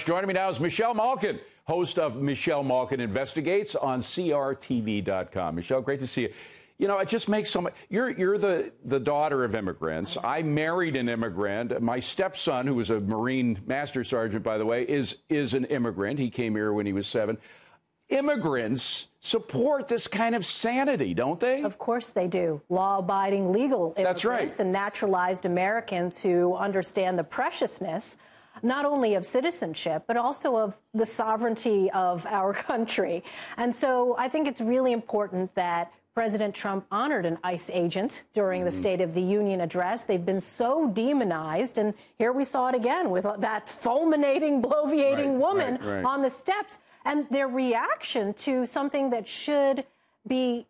Joining me now is Michelle Malkin, host of Michelle Malkin Investigates on CRTV.com. Michelle, great to see you. You know, it just makes so much. You're the daughter of immigrants. I married an immigrant. My stepson, who was a Marine Master Sergeant, by the way, is an immigrant. He came here when he was 7. Immigrants support this kind of sanity, don't they? Of course they do. Law-abiding legal immigrants. That's right. And naturalized Americans who understand the preciousness not only of citizenship, but also of the sovereignty of our country. And so I think it's really important that President Trump honored an ICE agent during the State of the Union address. They've been so demonized, and here we saw it again with that fulminating, bloviating woman on the steps. And their reaction to something that should be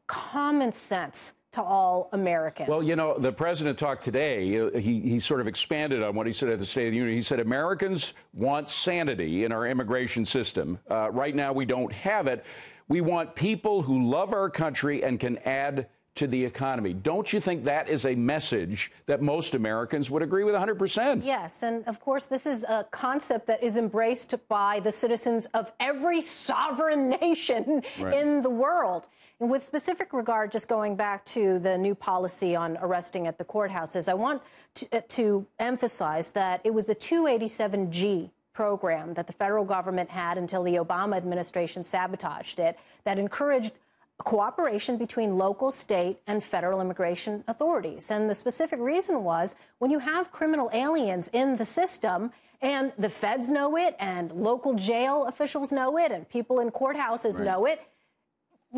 common sense to all Americans. Well, you know, the president talked today. He sort of expanded on what he said at the State of the Union. He said Americans want sanity in our immigration system. Right now, we don't have it. We want people who love our country and can add to the economy. Don't you think that is a message that most Americans would agree with 100%? Yes, and of course, this is a concept that is embraced by the citizens of every sovereign nation in the world. And with specific regard, just going back to the new policy on arresting at the courthouses, I want to emphasize that it was the 287G program that the federal government had until the Obama administration sabotaged it, that encouraged cooperation between local, state, and federal immigration authorities. And the specific reason was when you have criminal aliens in the system, and the feds know it, and local jail officials know it, and people in courthouses know it,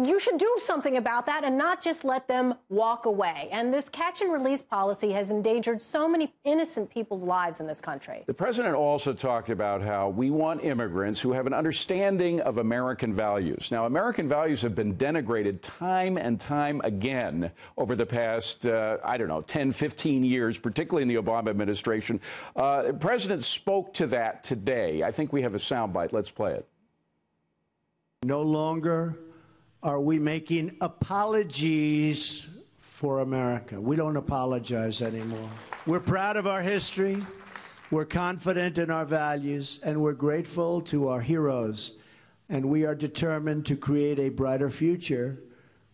you should do something about that and not just let them walk away. And this catch and release policy has endangered so many innocent people's lives in this country. The president also talked about how we want immigrants who have an understanding of American values. Now, American values have been denigrated time and time again over the past, 10, 15 years, particularly in the Obama administration. The president spoke to that today. I think we have a soundbite. Let's play it. No longer are we making apologies for America. We don't apologize anymore. We're proud of our history, we're confident in our values, and we're grateful to our heroes. And we are determined to create a brighter future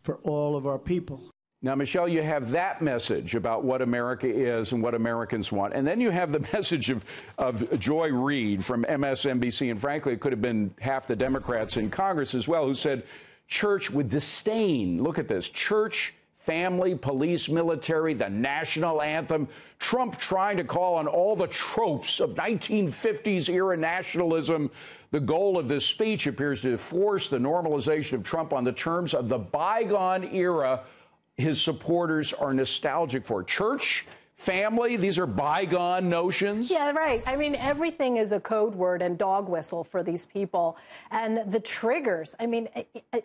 for all of our people. Now, Michelle, you have that message about what America is and what Americans want. And then you have the message of Joy Reid from MSNBC. And frankly, it could have been half the Democrats in Congress as well, who said, church with disdain. Look at this. Church, family, police, military, the national anthem. Trump trying to call on all the tropes of 1950s era nationalism. The goal of this speech appears to force the normalization of Trump on the terms of the bygone era his supporters are nostalgic for. Church, family, these are bygone notions. Yeah, right. I mean, everything is a code word and dog whistle for these people. And the triggers, I mean,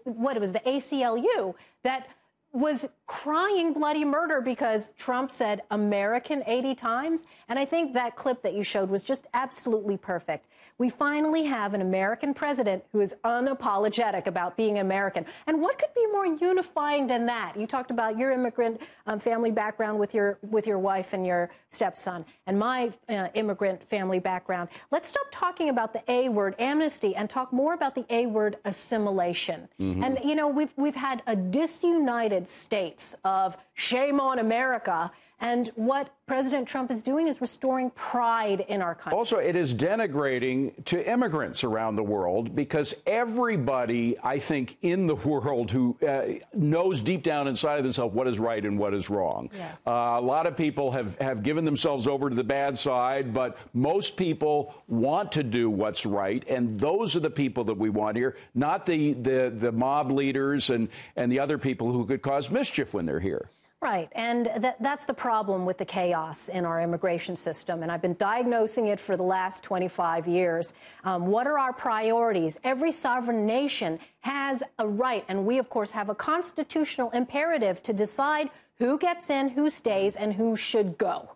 what it was, the ACLU that was crying bloody murder because Trump said American 80 times. And I think that clip that you showed was just absolutely perfect. We finally have an American president who is unapologetic about being American. And what could be more unifying than that? You talked about your immigrant family background with your wife and your stepson, and my immigrant family background. Let's stop talking about the A word, amnesty, and talk more about the A word, assimilation. And, you know, we've had a disunited states of shame on America. And what President Trump is doing is restoring pride in our country. Also, it is denigrating to immigrants around the world because everybody, I think, in the world who knows deep down inside of themselves what is right and what is wrong. Yes. A lot of people have given themselves over to the bad side, but most people want to do what's right. And those are the people that we want here, not the mob leaders and the other people who could cause mischief when they're here. Right. And that's the problem with the chaos in our immigration system. And I've been diagnosing it for the last 25 years. What are our priorities? Every sovereign nation has a right. And we, of course, have a constitutional imperative to decide who gets in, who stays, and who should go.